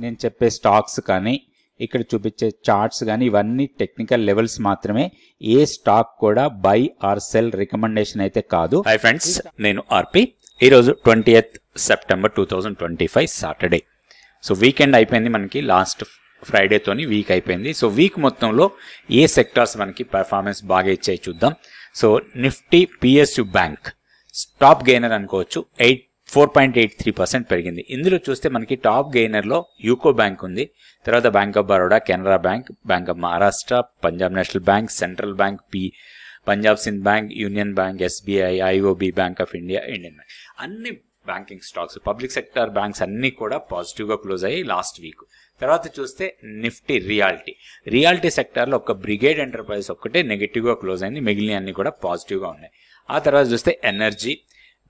నేను చెప్పే స్టాక్స్ కానీ ఇక్కడ చూపించే చార్ట్స్ కానీ ఇవన్నీ టెక్నికల్ లెవెల్స్ మాత్రమే. ఏ స్టాక్ కూడా బై ఆర్ సెల్ రికమెండేషన్ అయితే కాదు. హాయ్ ఫ్రెండ్స్, నేను ఆర్పి. ఈరోజు 20th September 2025 Saturday. So weekend అయిపోయింది, మనకి లాస్ట్ ఫ్రైడేతోని వీక్ అయిపోయింది. సో వీక్ మొత్తంలో ఏ సెక్టార్స్ మనకి పెర్ఫార్మెన్స్ బాగా ఇచ్చాయి చూద్దాం. So Nifty PSU bank top gainer అనుకోవచ్చు, 4.83% పెరిగింది. ఇందులో చూస్తే మనకి టాప్ గెయినర్లో యూకో బ్యాంక్ ఉంది, తర్వాత bank of Baroda, Canara bank, bank of Maharashtra, Punjab national bank, central bank, Punjab Sindh bank, union bank, SBI, IOB, bank of India, Indian bank. అన్ని banking stocks, public sector banks అన్ని కూడా పాజిటివ్గా క్లోజ్ అయ్యాయి లాస్ట్ వీక్. తర్వాత చూస్తే నిఫ్టీ రియాలిటీ సెక్టార్లో ఒక బ్రిగేడ్ ఎంటర్ప్రైజ్ ఒక్కటే నెగిటివ్గా క్లోజ్ అయింది, మిగిలిన అన్ని కూడా పాజిటివ్గా ఉన్నాయి. ఆ తర్వాత చూస్తే energy,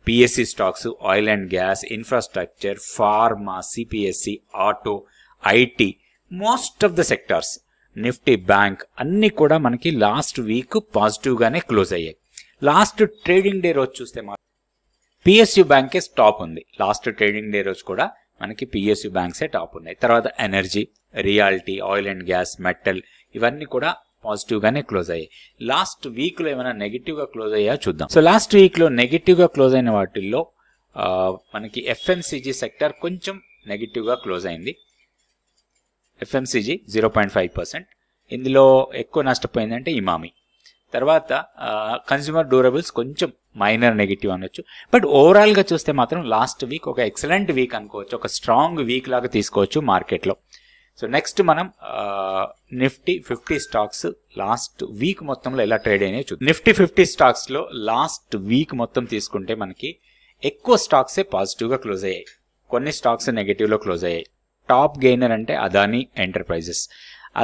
PSC stocks, oil and gas, infrastructure, pharma, CPSE, auto, IT, most of the sectors, Nifty bank అన్ని కూడా మనకి లాస్ట్ వీక్ పాజిటివ్గానే క్లోజ్ అయ్యాయి. లాస్ట్ ట్రేడింగ్ డే రోజు చూస్తే మాత్రం పిఎస్యు బ్యాంకే టాప్ ఉంది. లాస్ట్ ట్రేడింగ్ డే రోజు కూడా మనకి పిఎస్యు బ్యాంక్సే టాప్ ఉన్నాయి. తర్వాత energy, reality, oil and gas, metal ఇవన్నీ కూడా పాజిటివ్ గానే క్లోజ్ అయ్యాయి. లాస్ట్ వీక్ లో ఏమైనా నెగిటివ్ గా క్లోజ్ అయ్యా చూద్దాం. సో లాస్ట్ వీక్ లో నెగిటివ్ గా క్లోజ్ అయిన వాటిల్లో మనకి ఎఫ్ఎంసీజీ సెక్టర్ కొంచెం నెగిటివ్ గా క్లోజ్ అయింది. ఎఫ్ఎంసీజీ 0.5%. ఇందులో ఎక్కువ నష్టపోయిందంటే ఇమామి. తర్వాత కన్స్యూమర్ డ్యూరబుల్స్ కొంచెం మైనర్ నెగిటివ్ అనొచ్చు. బట్ ఓవరాల్ గా చూస్తే మాత్రం లాస్ట్ వీక్ ఒక ఎక్సలెంట్ వీక్ అనుకోవచ్చు, ఒక స్ట్రాంగ్ వీక్ లాగా తీసుకోవచ్చు మార్కెట్లో. సో నెక్స్ట్ మనం నిఫ్టీ 50 స్టాక్స్ లాస్ట్ వీక్ మొత్తంలో ఎలా ట్రేడ్ అయినాయో చూద్దాం. నిఫ్టీ 50 స్టాక్స్ లో లాస్ట్ వీక్ మొత్తం తీసుకుంటే మనకి ఎక్కువ స్టాక్సే పాజిటివ్ గా క్లోజ్ అయ్యాయి, కొన్ని స్టాక్స్ నెగిటివ్ లో క్లోజ్ అయ్యాయి. టాప్ గెయినర్ అంటే అదానీ ఎంటర్ప్రైజెస్.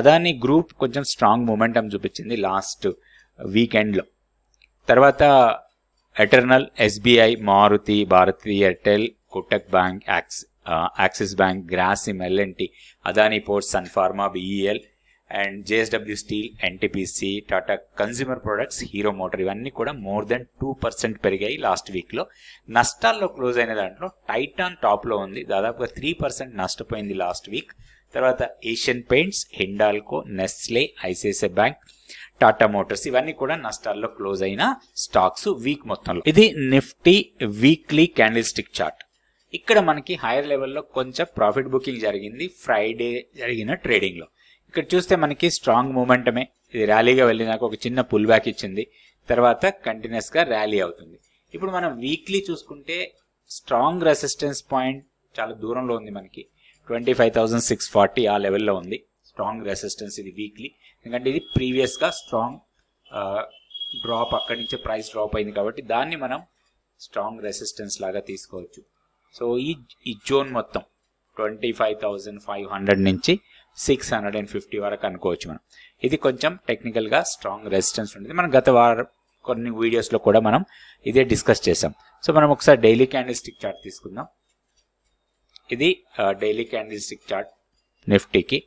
అదానీ గ్రూప్ కొంచెం స్ట్రాంగ్ మూమెంటం చూపించింది లాస్ట్ వీకెండ్ లో. తర్వాత Eternal, SBI, Maruti, Bharti Airtel, Kotak bank, Axis bank, Grasim, LNT, Adani ports, sun pharma, BEL and JSW steel, NTPC, Tata consumer products, Hero motor ఇవన్నీ కూడా మోర్ దెన్ 2% పెరిగాయి లాస్ట్ వీక్ లో. నష్టాల్లో క్లోజ్ అయిన దాంట్లో టైటాన్ టాప్ లో ఉంది, దాదాపుగా 3% నష్టపోయింది లాస్ట్ వీక్. తర్వాత Asian paints, Hindalco, Nestle, ICICI bank, Tata Motors ఇవన్నీ కూడా నష్టాల్లో క్లోజ్ అయిన స్టాక్స్ వీక్ మొత్తంలో. ఇది Nifty weekly candle stick chart. ఇక్కడ మనకి హైయర్ లెవెల్లో కొంచెం ప్రాఫిట్ బుకింగ్ జరిగింది ఫ్రైడే జరిగిన ట్రేడింగ్ లో. ఇక్కడ చూస్తే మనకి స్ట్రాంగ్ మూమెంటమే, ఇది ర్యాలీగా వెళ్ళినాక ఒక చిన్న పుల్ బ్యాక్ ఇచ్చింది, తర్వాత కంటిన్యూస్ గా ర్యాలీ అవుతుంది. ఇప్పుడు మనం వీక్లీ చూసుకుంటే స్ట్రాంగ్ రెసిస్టెన్స్ పాయింట్ చాలా దూరంలో ఉంది, మనకి 25,640 ఆ లెవెల్లో ఉంది స్ట్రాంగ్ రెసిస్టెన్స్ ఇది వీక్లీ. ఎందుకంటే ఇది ప్రీవియస్ గా స్ట్రాంగ్ డ్రాప్, అక్కడి నుంచే ప్రైస్ డ్రాప్ అయింది కాబట్టి దాన్ని మనం స్ట్రాంగ్ రెసిస్టెన్స్ లాగా తీసుకోవచ్చు. సో ఈ జోన్ మొత్తం 25,500 నుంచి 650 వరకు అనుకోవచ్చు మనం. ఇది కొంచెం టెక్నికల్ గా స్ట్రాంగ్ రెసిస్టెన్స్ ఉంటుంది. మనం గత వారం కొన్ని వీడియోస్ లో కూడా మనం ఇదే డిస్కస్ చేసాం. సో మనం ఒకసారి డైలీ క్యాండిల్ స్టిక్ చార్ట్ తీసుకుందాం. ఇది డైలీ క్యాండిల్ స్టిక్ చార్ట్ నిఫ్టీకి.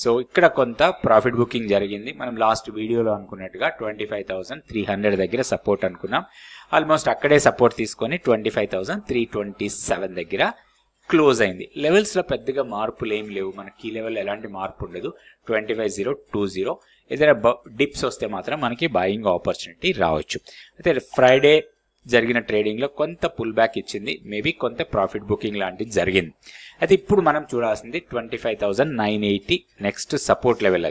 సో ఇక్కడ కొంత ప్రాఫిట్ బుకింగ్ జరిగింది. మనం లాస్ట్ వీడియోలో అనుకున్నట్టుగా 25,300 దగ్గర సపోర్ట్ అనుకున్నాం. ఆల్మోస్ట్ అక్కడే సపోర్ట్ తీసుకొని 25,327 దగ్గర క్లోజ్ అయింది. లెవెల్స్ లో పెద్దగా మార్పులు ఏం లేవు, మన కీ లెవెల్ ఎలాంటి మార్పు ఉండదు. 25,020 ఏదైనా డిప్స్ వస్తే మాత్రం మనకి బయింగ్ ఆపర్చునిటీ రావచ్చు. అయితే ఫ్రైడే జరిగిన ట్రేడింగ్ లో కొంత పుల్ బ్యాక్ ఇచ్చింది, మేబీ కొంత ప్రాఫిట్ బుకింగ్ లాంటిది జరిగింది. అయితే ఇప్పుడు మనం చూడాల్సింది 25,980 నెక్స్ట్ సపోర్ట్ లెవెల్.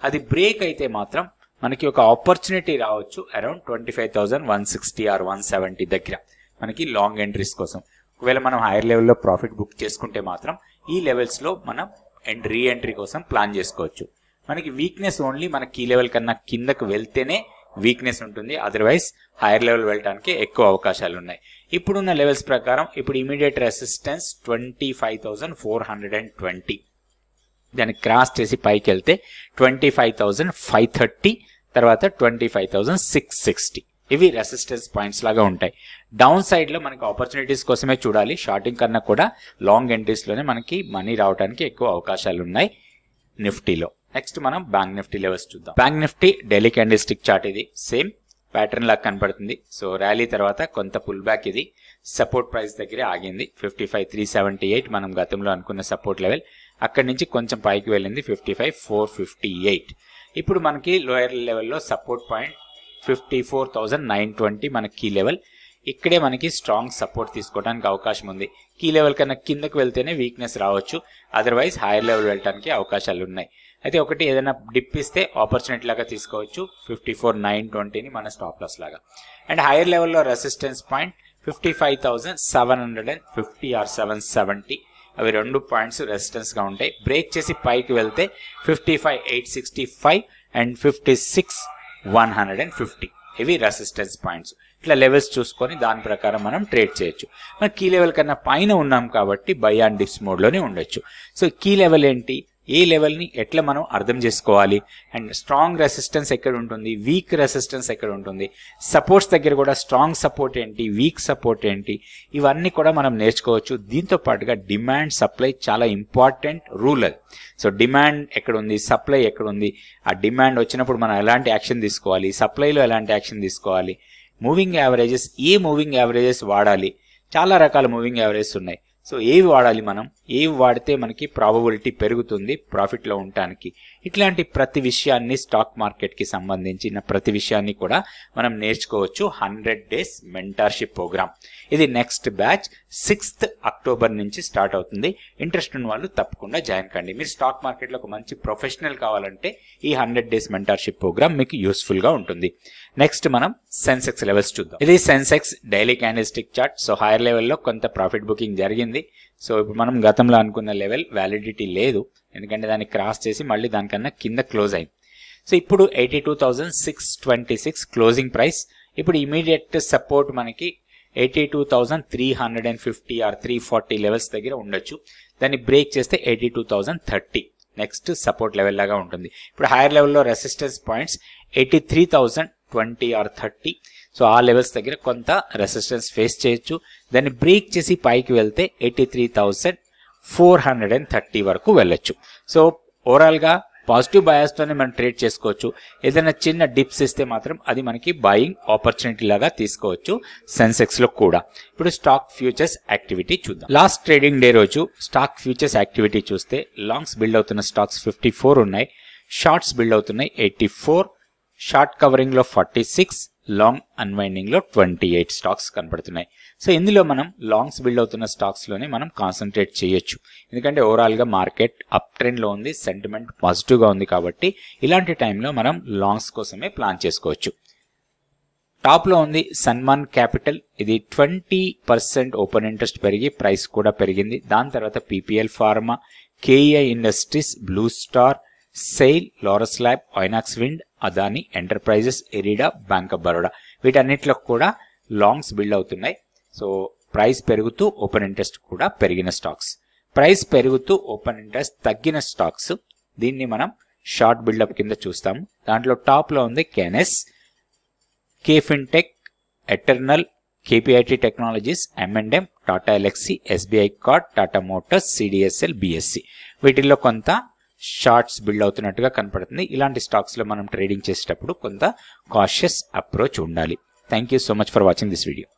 అది బ్రేక్ అయితే మాత్రం మనకి ఒక ఆపర్చునిటీ రావచ్చు అరౌండ్ 25,160 ఆర్ 170 దగ్గర మనకి లాంగ్ ఎంట్రీస్ కోసం. ఒకవేళ మనం హైయర్ లెవెల్లో ప్రాఫిట్ బుక్ చేసుకుంటే మాత్రం ఈ లెవెల్స్ లో మనం రీ ఎంట్రీ కోసం ప్లాన్ చేసుకోవచ్చు. మనకి వీక్నెస్ ఓన్లీ మన కీ లెవెల్ కన్నా కిందకు వెళ్తేనే వీక్నెస్ ఉంటుంది, అదర్వైజ్ హైయర్ లెవెల్ వెళ్ళడానికి ఎక్కువ అవకాశాలు ఉన్నాయి. ఇప్పుడున్న లెవెల్స్ ప్రకారం ఇప్పుడు ఇమీడియట్ రెసిస్టెన్స్ 25,420, దాన్ని క్రాస్ చేసి పైకి వెళ్తే 25,530, తర్వాత 25,660 ఇవి రెసిస్టెన్స్ పాయింట్స్ లాగా ఉంటాయి. డౌన్ సైడ్ లో మనకి ఆపర్చునిటీస్ కోసమే చూడాలి, షార్టింగ్ కన్నా కూడా లాంగ్ ఎంట్రీస్ లోనే మనకి మనీ రావడానికి ఎక్కువ అవకాశాలు ఉన్నాయి నిఫ్టీలో. నెక్స్ట్ మనం బ్యాంక్ నిఫ్టీ లెవెల్స్ చూద్దాం. Bank Nifty daily candle stick chart ఇది సేమ్ ప్యాటర్న్ లాగా కనపడుతుంది. సో ర్యాలీ తర్వాత కొంత పుల్ బ్యాక్, ఇది సపోర్ట్ ప్రైస్ దగ్గరే ఆగింది 55,378 మనం గతంలో అనుకున్న సపోర్ట్ లెవెల్. అక్కడి నుంచి కొంచెం పైకి వెళ్ళింది 55,458. ఇప్పుడు మనకి లోయర్ లెవెల్లో సపోర్ట్ పాయింట్ 54,920 మన కీ లెవెల్. ఇక్కడే మనకి స్ట్రాంగ్ సపోర్ట్ తీసుకోవడానికి అవకాశం ఉంది. కీ లెవెల్ కన్నా కిందకు వెళ్తేనే వీక్నెస్ రావచ్చు, అదర్వైజ్ హైయర్ లెవెల్ వెళ్ళడానికి అవకాశాలు ఉన్నాయి. అయితే ఒకటి ఏదైనా డిప్ ఇస్తే ఆపర్చునిటీ లాగా తీసుకోవచ్చు 54,920ని మన స్టాప్ లాస్ లాగా. అండ్ హైయర్ లెవెల్లో రెసిస్టెన్స్ పాయింట్ 55,750 ఆర్ 770. అవి 2 పాయింట్స్ రెసిస్టెన్స్ గా ఉంటాయి. బ్రేక్ చేసి పైకి వెళ్తే 55,865 అండ్ 56,150 ఇవి రెసిస్టెన్స్ పాయింట్స్. ఇట్లా లెవెల్స్ చూసుకొని దాని ప్రకారం మనం ట్రేడ్ చేయొచ్చు. మన కీ లెవెల్ కన్నా పైన ఉన్నాం కాబట్టి బై అండ్ డిప్స్ మోడ్లోనే ఉండొచ్చు. సో కీ లెవెల్ ఏంటి, ఏ లెవెల్ని ఎట్లా మనం అర్థం చేసుకోవాలి, అండ్ స్ట్రాంగ్ రెసిస్టెన్స్ ఎక్కడ ఉంటుంది, వీక్ రెసిస్టెన్స్ ఎక్కడ ఉంటుంది, సపోర్ట్స్ దగ్గర కూడా స్ట్రాంగ్ సపోర్ట్ ఏంటి, వీక్ సపోర్ట్ ఏంటి, ఇవన్నీ కూడా మనం నేర్చుకోవచ్చు. దీంతో పాటుగా డిమాండ్ సప్లై చాలా ఇంపార్టెంట్ రూల్ అది. సో డిమాండ్ ఎక్కడ ఉంది, సప్లై ఎక్కడ ఉంది, ఆ డిమాండ్ వచ్చినప్పుడు మనం ఎలాంటి యాక్షన్ తీసుకోవాలి, సప్లైలో ఎలాంటి యాక్షన్ తీసుకోవాలి, మూవింగ్ యావరేజెస్, ఏ మూవింగ్ యావరేజెస్ వాడాలి, చాలా రకాల మూవింగ్ యావరేజెస్ ఉన్నాయి. సో ఏవి వాడాలి, మనం ఏవి వాడితే మనకి ప్రాబబిలిటీ పెరుగుతుంది ప్రాఫిట్లో ఉండటానికి, ఇట్లాంటి ప్రతి విషయాన్ని స్టాక్ మార్కెట్కి సంబంధించిన ప్రతి విషయాన్ని కూడా మనం నేర్చుకోవచ్చు 100 days మెంటర్షిప్ ప్రోగ్రామ్. ఇది నెక్స్ట్ బ్యాచ్ 6th అక్టోబర్ నుంచి స్టార్ట్ అవుతుంది. ఇంట్రెస్ట్ ఉన్న వాళ్ళు తప్పకుండా జాయిన్ కండి. మీరు స్టాక్ మార్కెట్లో ఒక మంచి ప్రొఫెషనల్ కావాలంటే ఈ 100 days మెంటర్షిప్ ప్రోగ్రామ్ మీకు యూస్ఫుల్గా ఉంటుంది. నెక్స్ట్ మనం సెన్సెక్స్ లెవెల్స్ చూద్దాం. ఇది Sensex daily candle stick chart. So hire లెవెల్లో కొంత ప్రాఫిట్ బుకింగ్ జరిగింది. సో ఇప్పుడు మనం గతంలో అనుకున్న లెవెల్ వ్యాలిడిటీ లేదు, ఎందుకంటే దాన్ని క్రాస్ చేసి మళ్ళీ దానికన్నా కింద క్లోజ్ అయింది. సో ఇప్పుడు 82,626 క్లోజింగ్ ప్రైస్. ఇప్పుడు ఇమీడియట్ సపోర్ట్ మనకి 82,350 ఆర్ 340 లెవెల్స్ దగ్గర ఉండొచ్చు. దాన్ని బ్రేక్ చేస్తే 82,030 నెక్స్ట్ సపోర్ట్ లెవెల్ లాగా ఉంటుంది. ఇప్పుడు హైయర్ లెవెల్లో రెసిస్టెన్స్ పాయింట్స్ 83,020 ఆర్ 30. సో ఆ లెవెల్స్ దగ్గర కొంత రెసిస్టెన్స్ ఫేస్ చేయొచ్చు. దాన్ని బ్రేక్ చేసి పైకి వెళ్తే 83,430 వరకు వెళ్ళొచ్చు. సో ఓవరాల్గా పాజిటివ్ బయాస్తోనే మనం ట్రేడ్ చేసుకోవచ్చు. ఏదైనా చిన్న డిప్స్ ఇస్తే మాత్రం అది మనకి బయింగ్ ఆపర్చునిటీ లాగా తీసుకోవచ్చు సెన్సెక్స్లో కూడా. ఇప్పుడు స్టాక్ ఫ్యూచర్స్ యాక్టివిటీ చూద్దాం. లాస్ట్ ట్రేడింగ్ డే రోజు స్టాక్ ఫ్యూచర్స్ యాక్టివిటీ చూస్తే లాంగ్స్ బిల్డ్ అవుతున్న స్టాక్స్ 54 ఉన్నాయి, షార్ట్స్ బిల్డ్ అవుతున్నాయి 84, షార్ట్ కవరింగ్లో 46, లాంగ్ అన్వైండింగ్లో 28 స్టాక్స్ కనపడుతున్నాయి. సో ఇందులో మనం లాంగ్స్ బిల్డ్ అవుతున్న స్టాక్స్లోనే మనం కాన్సన్ట్రేట్ చేయొచ్చు, ఎందుకంటే ఓవరాల్గా మార్కెట్ అప్ ట్రెండ్లో ఉంది, సెంటిమెంట్ పాజిటివ్గా ఉంది. కాబట్టి ఇలాంటి టైంలో మనం లాంగ్స్ కోసమే ప్లాన్ చేసుకోవచ్చు. టాప్లో ఉంది సన్మాన్ క్యాపిటల్. ఇది 20% ఓపెన్ ఇంట్రెస్ట్ పెరిగి ప్రైస్ కూడా పెరిగింది. దాని తర్వాత PPL pharma, KEI industries, blue star, SAIL, Laurus lab, Inox wind, Adani enterprises, ఎరిడా, బ్యాంక్ ఆఫ్ బరోడా వీటన్నిటిలో కూడా లాంగ్స్ బిల్డ్ అవుతున్నాయి. సో ప్రైస్ పెరుగుతూ ఓపెన్ ఇంట్రెస్ట్ కూడా పెరిగిన స్టాక్స్. ప్రైస్ పెరుగుతూ ఓపెన్ ఇంట్రెస్ట్ తగ్గిన స్టాక్స్, దీన్ని మనం షార్ట్ బిల్డప్ కింద చూస్తాము. దాంట్లో టాప్లో ఉంది Kaynes, K fintech, Eternal, KPIT technologies, M&M, Tata Elxsi, SBI card, Tata motors, CDSL, BSE వీటిల్లో కొంత షార్ట్స్ బిల్డ్ అవుతున్నట్టుగా కనపడుతుంది. ఇలాంటి స్టాక్స్లో మనం ట్రేడింగ్ చేసేటప్పుడు కొంత కాషియస్ అప్రోచ్ ఉండాలి. Thank you so much for watching this video.